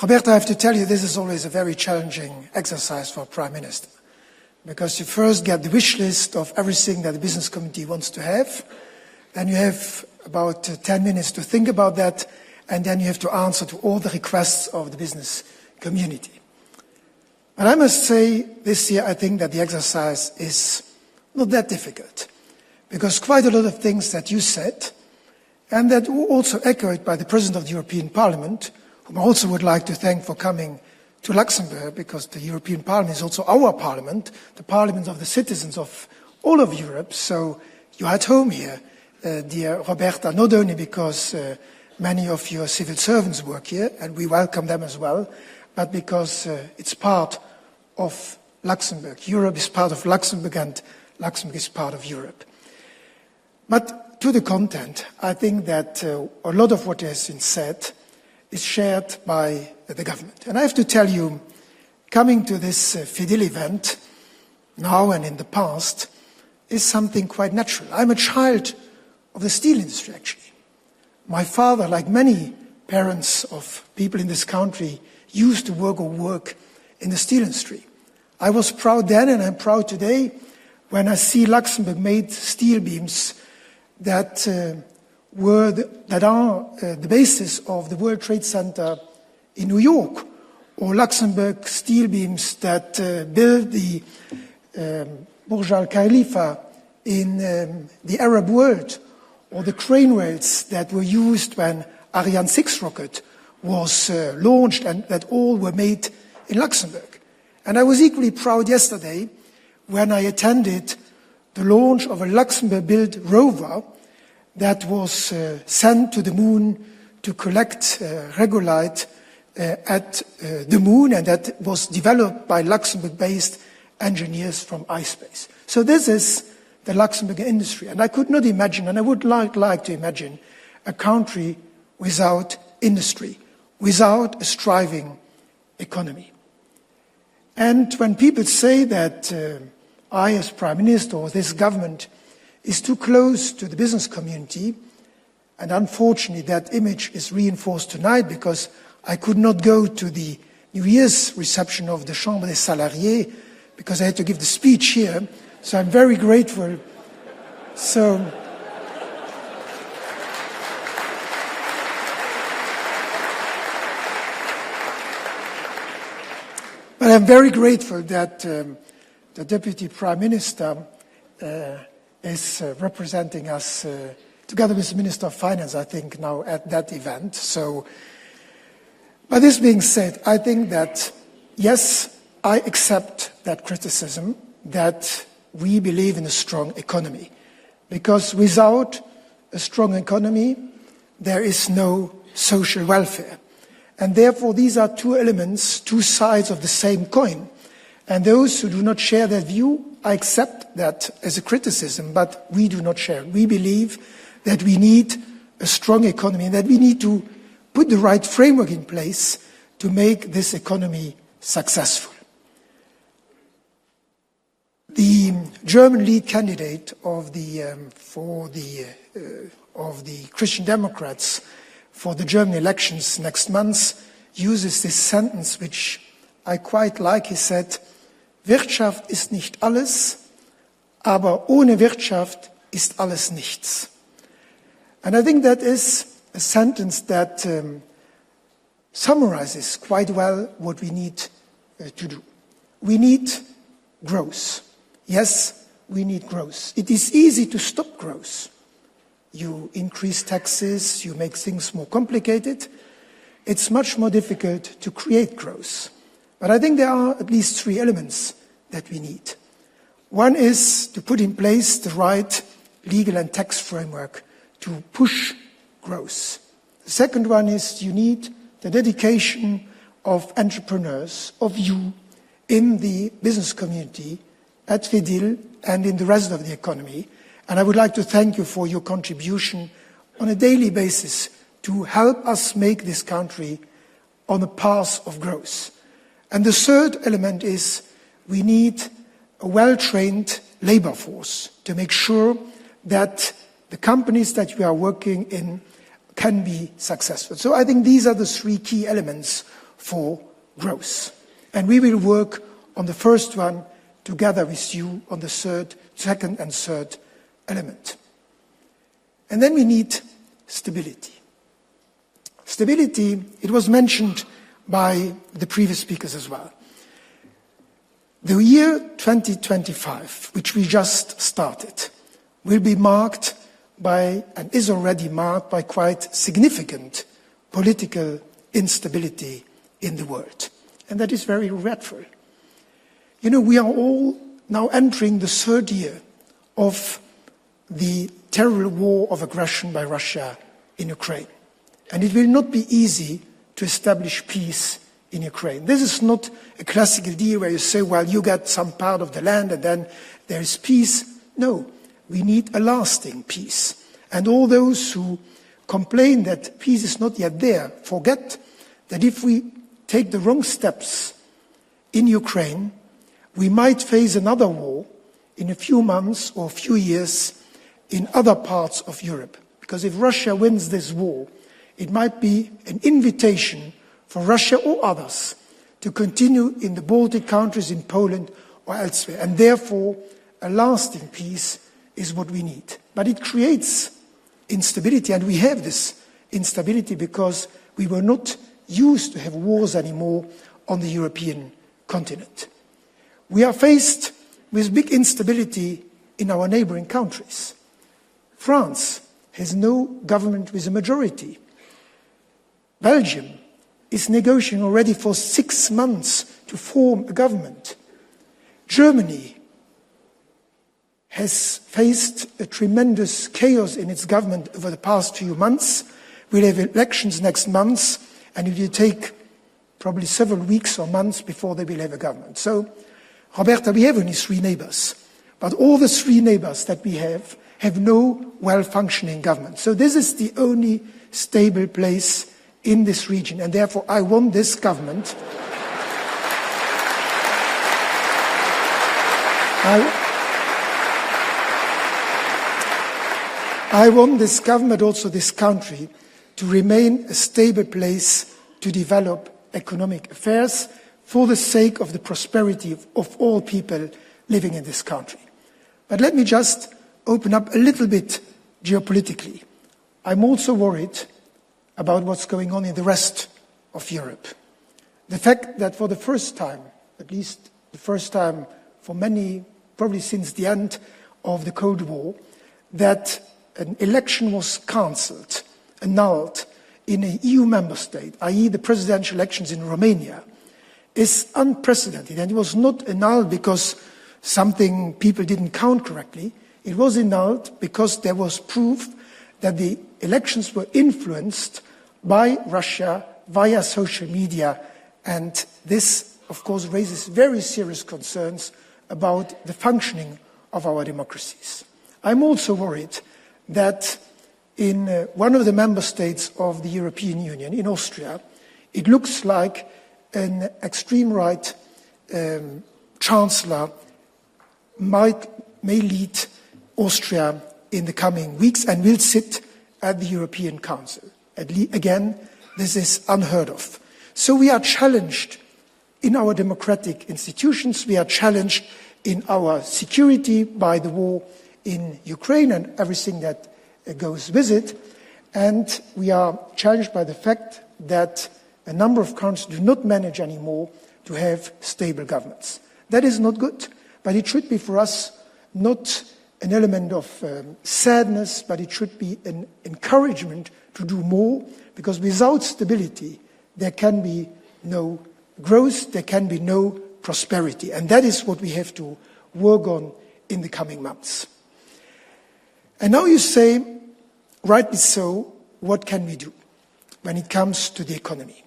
Roberto, I have to tell you, this is always a very challenging exercise for a Prime Minister, because you first get the wish list of everything that the business community wants to have, then you have about 10 minutes to think about that, and then you have to answer to all the requests of the business community. But I must say, this year I think that the exercise is not that difficult, because quite a lot of things that you said, and that were also echoed by the President of the European Parliament, whom I also would like to thank for coming to Luxembourg, because the European Parliament is also our parliament, the parliament of the citizens of all of Europe. So you're at home here, dear Roberta, not only because many of your civil servants work here, and we welcome them as well, but because it's part of Luxembourg. Europe is part of Luxembourg, and Luxembourg is part of Europe. But to the content, I think that a lot of what has been said is shared by the government. And I have to tell you, coming to this Fedil event, now and in the past, is something quite natural. I'm a child of the steel industry, actually. My father, like many parents of people in this country, used to work in the steel industry. I was proud then, and I'm proud today, when I see Luxembourg-made steel beams that are the basis of the World Trade Center in New York, or Luxembourg steel beams that build the Burj Al Khalifa in the Arab world, or the crane rails that were used when Ariane 6 rocket was launched, and that all were made in Luxembourg. And I was equally proud yesterday when I attended the launch of a Luxembourg-built rover that was sent to the moon to collect regolith at the moon, and that was developed by Luxembourg-based engineers from iSpace. So this is the Luxembourg industry, and I could not imagine, and I would like to imagine, a country without industry, without a thriving economy. And when people say that I, as Prime Minister, or this government, is too close to the business community, and unfortunately that image is reinforced tonight because I could not go to the New Year's reception of the Chambre des Salariés because I had to give the speech here, so I'm very grateful. But I'm very grateful that the Deputy Prime Minister is representing us together with the Minister of Finance, I think, now at that event. So, but this being said, I think that, yes, I accept that criticism that we believe in a strong economy, because without a strong economy, there is no social welfare. And therefore, these are two elements, two sides of the same coin. And those who do not share that view, I accept that as a criticism, but we do not share it. We believe that we need a strong economy and that we need to put the right framework in place to make this economy successful. The German lead candidate of the Christian Democrats for the German elections next month uses this sentence, which I quite like. He said, "Wirtschaft ist nicht alles, aber ohne Wirtschaft ist alles nichts." And I think that is a sentence that summarizes quite well what we need to do. We need growth. Yes, we need growth. It is easy to stop growth. You increase taxes, you make things more complicated. It's much more difficult to create growth. But I think there are at least three elements that we need. One is to put in place the right legal and tax framework to push growth. The second one is you need the dedication of entrepreneurs, of you, in the business community, at Fedil and in the rest of the economy. And I would like to thank you for your contribution on a daily basis to help us make this country on a path of growth. And the third element is we need a well-trained labor force to make sure that the companies that we are working in can be successful. So I think these are the three key elements for growth. And we will work on the first one together with you on the second and third element. And then we need stability. Stability, it was mentioned by the previous speakers as well. The year 2025, which we just started, will be marked by, and is already marked by, quite significant political instability in the world. And that is very regretful. You know, we are all now entering the third year of the terrible war of aggression by Russia in Ukraine. And it will not be easy to establish peace in Ukraine. This is not a classical deal where you say, well, you get some part of the land and then there is peace. No, we need a lasting peace. And all those who complain that peace is not yet there, forget that if we take the wrong steps in Ukraine, we might face another war in a few months or a few years in other parts of Europe. Because if Russia wins this war, it might be an invitation for Russia or others to continue in the Baltic countries, in Poland or elsewhere. And therefore, a lasting peace is what we need. But it creates instability, and we have this instability because we were not used to have wars anymore on the European continent. We are faced with big instability in our neighboring countries. France has no government with a majority. Belgium is negotiating already for 6 months to form a government. Germany has faced a tremendous chaos in its government over the past few months. We'll have elections next month, and it will take probably several weeks or months before they will have a government. So, Roberta, we have only 3 neighbors, but all the 3 neighbors that we have no well-functioning government. So this is the only stable place in this region, and therefore I want this government I want this government, also this country, to remain a stable place to develop economic affairs for the sake of the prosperity of all people living in this country. But let me just open up a little bit geopolitically. I'm also worried about what's going on in the rest of Europe. The fact that for the first time, at least the first time for many, probably since the end of the Cold War, that an election was cancelled, annulled in an EU member state, i.e. the presidential elections in Romania, is unprecedented. And it was not annulled because something people didn't count correctly. It was annulled because there was proof that the elections were influenced by Russia via social media, and this, of course, raises very serious concerns about the functioning of our democracies. I'm also worried that in one of the member states of the European Union, in Austria, it looks like an extreme right chancellor may lead Austria in the coming weeks and will sit at the European Council. Again, this is unheard of. So we are challenged in our democratic institutions, we are challenged in our security by the war in Ukraine and everything that goes with it, and we are challenged by the fact that a number of countries do not manage anymore to have stable governments. That is not good, but it should be for us not an element of sadness, but it should be an encouragement to do more, because without stability there can be no growth, there can be no prosperity, and that is what we have to work on in the coming months. And now you say, rightly so, what can we do when it comes to the economy?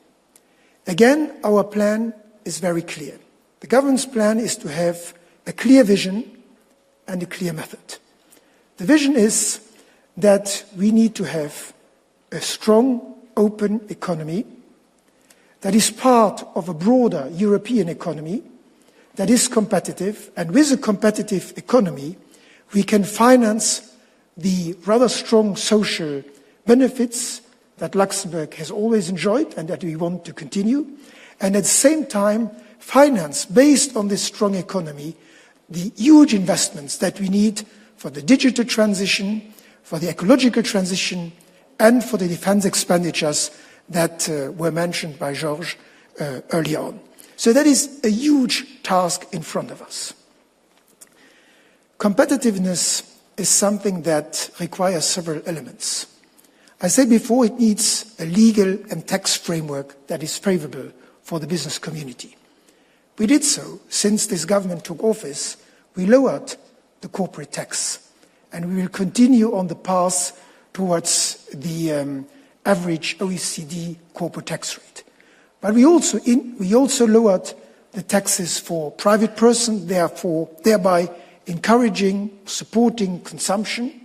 Again, our plan is very clear. The government's plan is to have a clear vision and a clear method. The vision is that we need to have a strong, open economy that is part of a broader European economy that is competitive, and with a competitive economy, we can finance the rather strong social benefits that Luxembourg has always enjoyed and that we want to continue, and at the same time finance, based on this strong economy, the huge investments that we need for the digital transition, for the ecological transition, and for the defense expenditures that were mentioned by Georges earlier on. So that is a huge task in front of us. Competitiveness is something that requires several elements. I said before, it needs a legal and tax framework that is favorable for the business community. We did so. Since this government took office, we lowered the corporate tax, and we will continue on the path towards the average OECD corporate tax rate. But we also lowered the taxes for private persons, thereby encouraging, supporting consumption.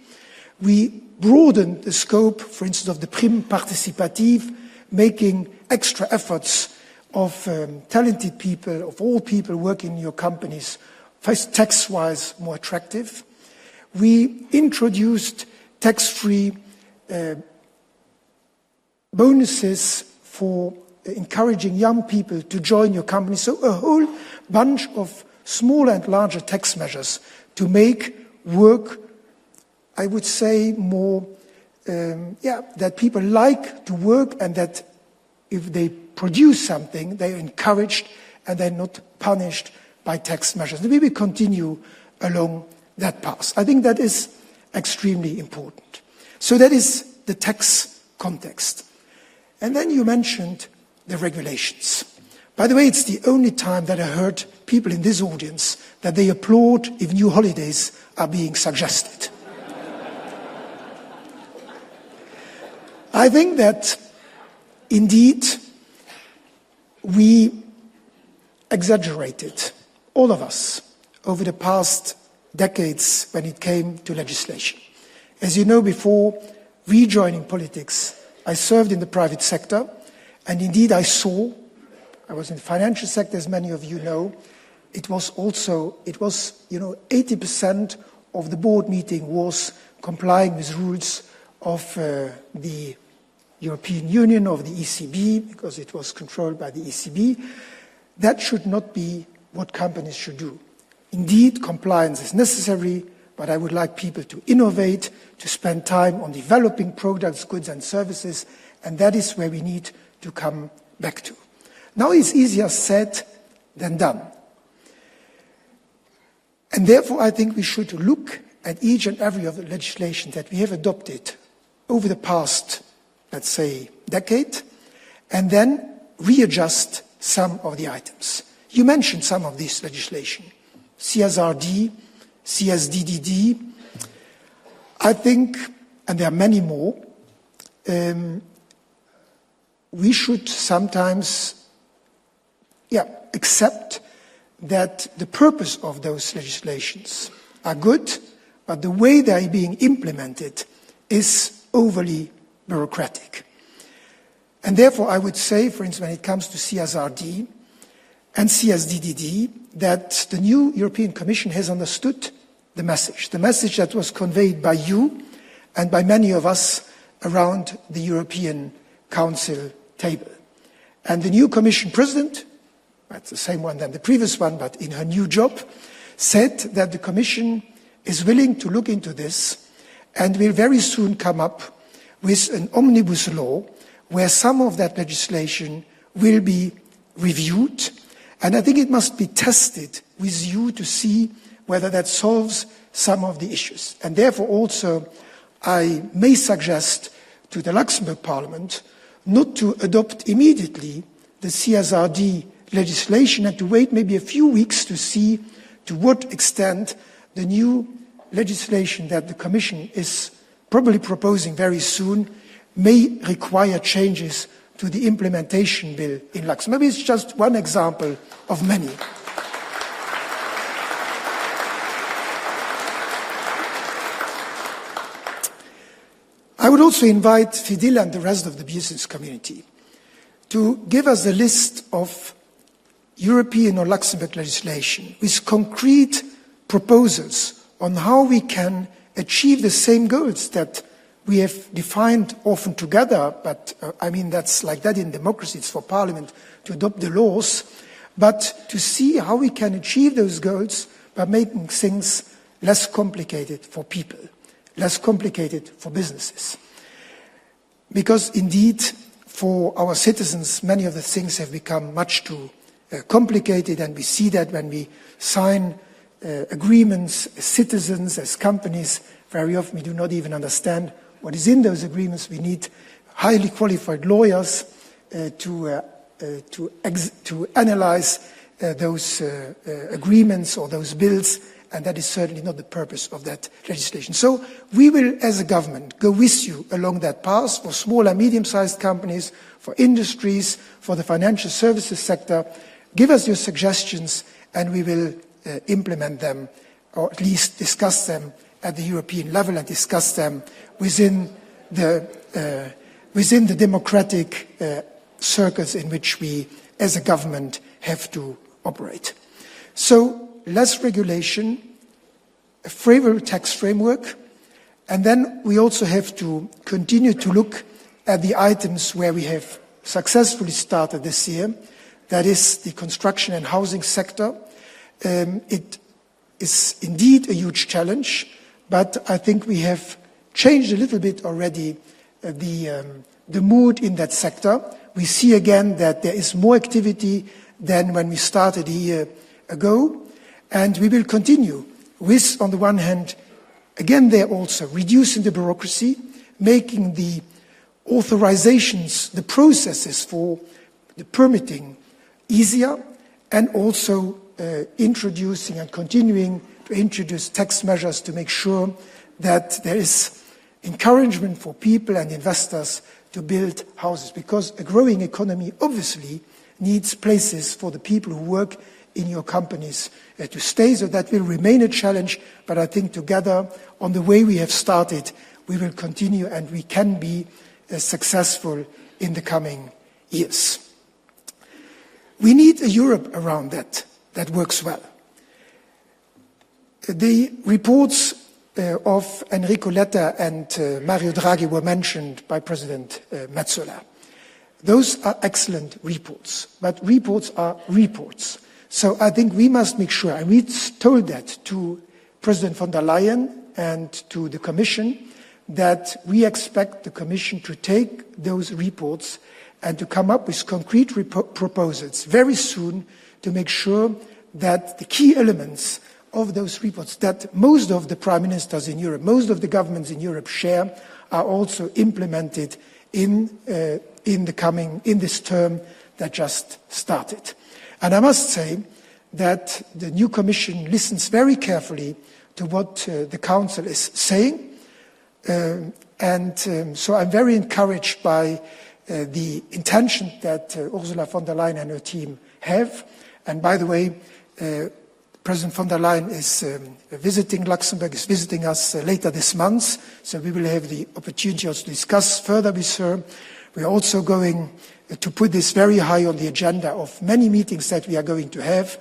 We broadened the scope, for instance, of the prime participative, making extra efforts of talented people, of all people working in your companies, first tax-wise more attractive. We introduced tax-free bonuses for encouraging young people to join your company. So a whole bunch of smaller and larger tax measures to make work, I would say, more, that people like to work, and that if they produce something, they're encouraged and they're not punished by tax measures. And we will continue along that path. I think that is extremely important. So that is the tax context. And then you mentioned the regulations. By the way, it's the only time that I heard people in this audience that they applaud if new holidays are being suggested. I think that indeed we exaggerated, all of us, over the past decades when it came to legislation. As you know, before rejoining politics, I served in the private sector, and indeed I was in the financial sector, as many of you know. It was 80% of the board meeting was complying with rules of the European Union, of the ECB, because it was controlled by the ECB. That should not be what companies should do. Indeed, compliance is necessary, but I would like people to innovate, to spend time on developing products, goods and services, and that is where we need to come back to. Now it's easier said than done. And therefore, I think we should look at each and every of the legislation that we have adopted over the past, let's say, decade, and then readjust some of the items. You mentioned some of this legislation, CSRD, CSDDD. I think, and there are many more, we should sometimes accept that the purpose of those legislations are good, but the way they are being implemented is overly bureaucratic. And therefore, I would say, for instance, when it comes to CSRD and CSDDD, that the new European Commission has understood the message that was conveyed by you and by many of us around the European Council table. And the new Commission President, that's the same one than the previous one, but in her new job, said that the Commission is willing to look into this and will very soon come up with an omnibus law where some of that legislation will be reviewed. And I think it must be tested with you to see whether that solves some of the issues. And therefore also I may suggest to the Luxembourg Parliament not to adopt immediately the CSRD legislation and to wait maybe a few weeks to see to what extent the new legislation that the Commission is probably proposing very soon may require changes to the implementation bill in Luxembourg. Maybe it's just one example of many. I would also invite Fedil and the rest of the business community to give us a list of European or Luxembourg legislation with concrete proposals on how we can achieve the same goals that we have defined often together, but I mean that's like that in democracy, it's for Parliament to adopt the laws, but to see how we can achieve those goals by making things less complicated for people, less complicated for businesses. Because indeed, for our citizens, many of the things have become much too complicated, and we see that when we sign agreements as citizens, as companies. Very often we do not even understand what is in those agreements. We need highly qualified lawyers to analyze those agreements or those bills, and that is certainly not the purpose of that legislation. So we will, as a government, go with you along that path for small and medium-sized companies, for industries, for the financial services sector. Give us your suggestions, and we will implement them, or at least discuss them at the European level and discuss them within the democratic circles in which we, as a government, have to operate. So, less regulation, a favorable tax framework, and then we also have to continue to look at the items where we have successfully started this year. That is the construction and housing sector. It is indeed a huge challenge, but I think we have changed a little bit already the mood in that sector. We see again that there is more activity than when we started a year ago, and we will continue with, on the one hand, again there also, reducing the bureaucracy, making the authorizations, the processes for the permitting easier, and also introducing and continuing to introduce tax measures to make sure that there is encouragement for people and investors to build houses, because a growing economy obviously needs places for the people who work in your companies to stay. So that will remain a challenge, but I think together on the way we have started, we will continue and we can be successful in the coming years. We need a Europe around that works well. The reports of Enrico Letta and Mario Draghi were mentioned by President Metsola. Those are excellent reports, but reports are reports. So I think we must make sure, and we told that to President von der Leyen and to the Commission, that we expect the Commission to take those reports and to come up with concrete proposals very soon to make sure that the key elements of those reports that most of the prime ministers in Europe, most of the governments in Europe share, are also implemented in this term that just started. And I must say that the new Commission listens very carefully to what the Council is saying, so I'm very encouraged by the intention that Ursula von der Leyen and her team have. And by the way, President von der Leyen is visiting Luxembourg, is visiting us later this month, so we will have the opportunity also to discuss further with her. We are also going to put this very high on the agenda of many meetings that we are going to have,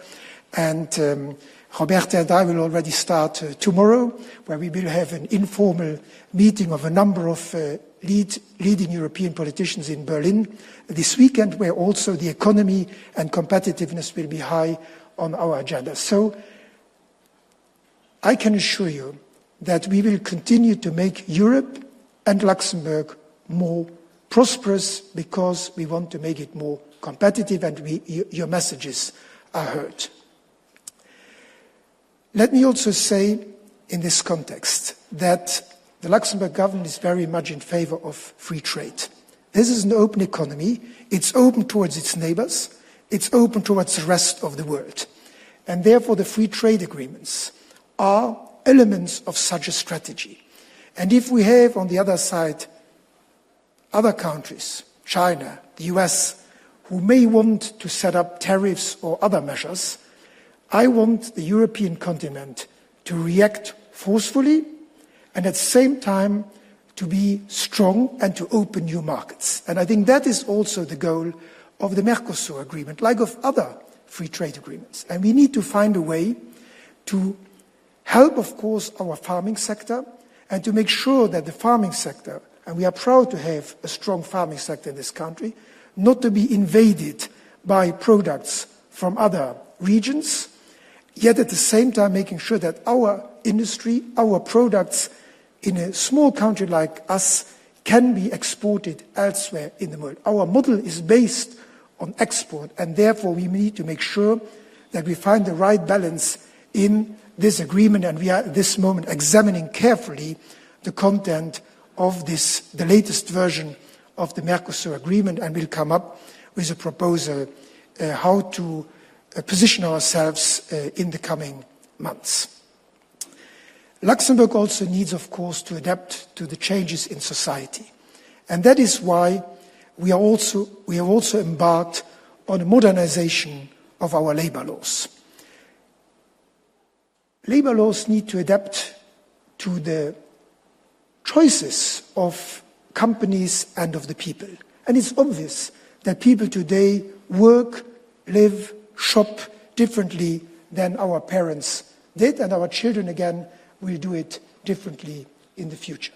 and Roberta and I will already start tomorrow, where we will have an informal meeting of a number of leading European politicians in Berlin this weekend, where also the economy and competitiveness will be high on our agenda. So I can assure you that we will continue to make Europe and Luxembourg more prosperous, because we want to make it more competitive, and your messages are heard. Let me also say in this context that the Luxembourg government is very much in favor of free trade. This is an open economy. It's open towards its neighbors. It's open towards the rest of the world. And therefore the free trade agreements are elements of such a strategy. And if we have on the other side other countries, China, the US, who may want to set up tariffs or other measures, I want the European continent to react forcefully and at the same time to be strong and to open new markets. And I think that is also the goal of the Mercosur agreement, like of other free trade agreements. And we need to find a way to help, of course, our farming sector and to make sure that the farming sector, and we are proud to have a strong farming sector in this country, not to be invaded by products from other regions, yet at the same time making sure that our industry, our products in a small country like us can be exported elsewhere in the world. Our model is based on export, and therefore we need to make sure that we find the right balance in this agreement, and we are at this moment examining carefully the content of the latest version of the Mercosur agreement, and will come up with a proposal how to position ourselves in the coming months. Luxembourg also needs, of course, to adapt to the changes in society. And that is why we have also embarked on a modernization of our labor laws. Labor laws need to adapt to the choices of companies and of the people. And it's obvious that people today work, live, shop differently than our parents did, and our children, again, will do it differently in the future.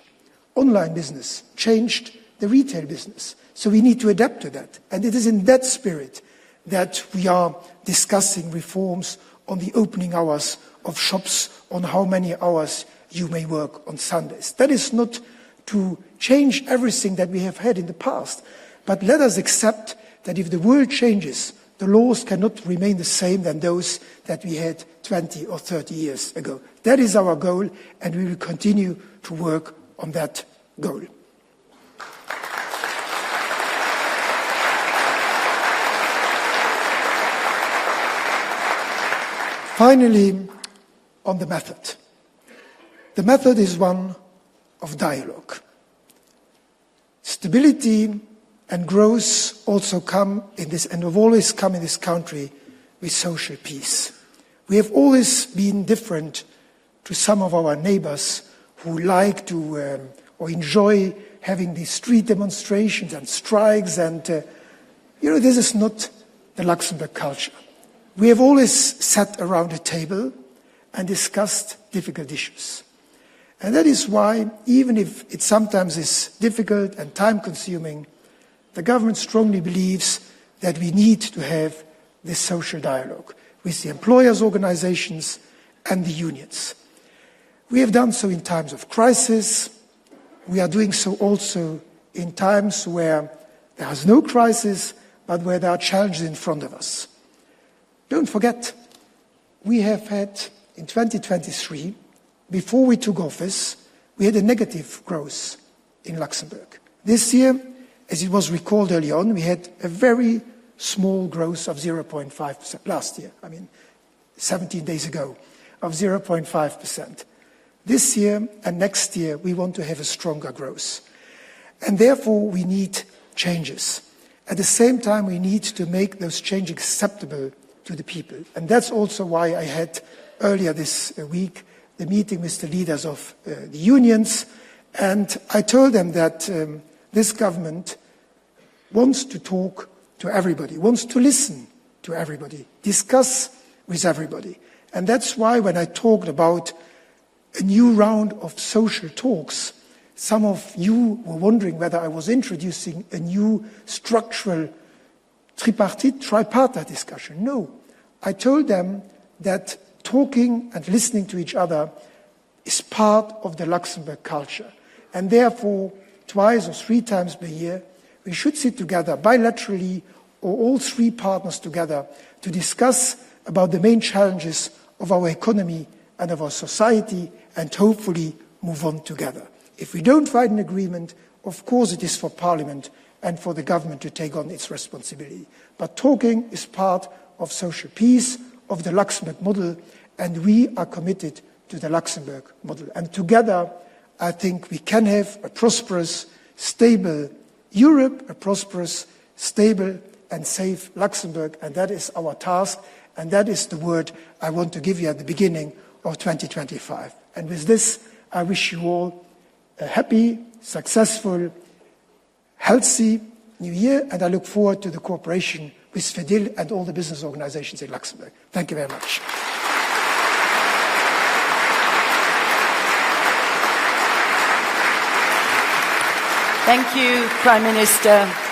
Online business changed the retail business, so we need to adapt to that. And it is in that spirit that we are discussing reforms on the opening hours of shops, on how many hours you may work on Sundays. That is not to change everything that we have had in the past, but let us accept that if the world changes, the laws cannot remain the same than those that we had 20 or 30 years ago. That is our goal, and we will continue to work on that goal. Finally, on the method. The method is one of dialogue. Stability and growth also come in this, and have always come in this country, with social peace. We have always been different to some of our neighbors who like to or enjoy having these street demonstrations and strikes, and this is not the Luxembourg culture. We have always sat around a table and discussed difficult issues. And that is why, even if it sometimes is difficult and time-consuming, the government strongly believes that we need to have this social dialogue with the employers' organizations and the unions. We have done so in times of crisis. We are doing so also in times where there is no crisis, but where there are challenges in front of us. Don't forget, we have had, in 2023, before we took office, we had a negative growth in Luxembourg. This year, as it was recalled early on, we had a very small growth of 0.5%. Last year, 17 days ago, of 0.5%. This year and next year, we want to have a stronger growth. And therefore, we need changes. At the same time, we need to make those changes acceptable to the people. And that's also why I had earlier this week the meeting with the leaders of the unions, and I told them that this government wants to talk to everybody, wants to listen to everybody, discuss with everybody. And that's why when I talked about a new round of social talks, some of you were wondering whether I was introducing a new structural tripartite discussion. No, I told them that talking and listening to each other is part of the Luxembourg culture. And therefore, twice or three times per year, we should sit together bilaterally or all three partners together to discuss about the main challenges of our economy and of our society, and hopefully move on together. If we don't find an agreement, of course it is for Parliament and for the government to take on its responsibility. But talking is part of social peace, of the Luxembourg model, and we are committed to the Luxembourg model. And together, I think we can have a prosperous, stable Europe, a prosperous, stable and safe Luxembourg, and that is our task, and that is the word I want to give you at the beginning of 2025. And with this, I wish you all a happy, successful, healthy New Year, and I look forward to the cooperation with Fedil and all the business organizations in Luxembourg. Thank you very much. Thank you, Prime Minister.